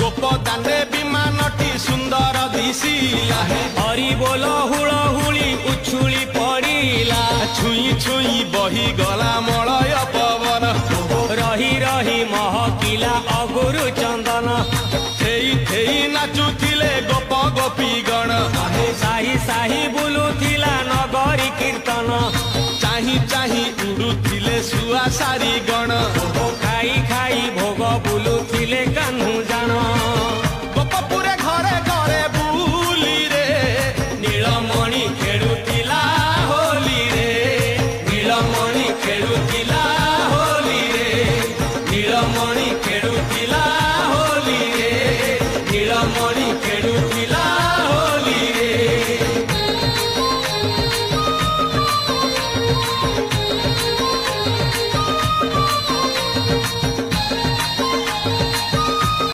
गोपदाने विमानटी सुंदर दिशिला हरि बोल हुलहुली उछुली पड़िला छुई छुई बही गला मलय पवन रही रही महकिला अगुरु चंदन थेई थेई नाचुथिले गोप गोपी गण साही साही बुलुथिला नगरी कीर्तन चाही चाही उड़ुथिले सुआ सारी गण खाई खाई भोग बुलुथिले कान्हू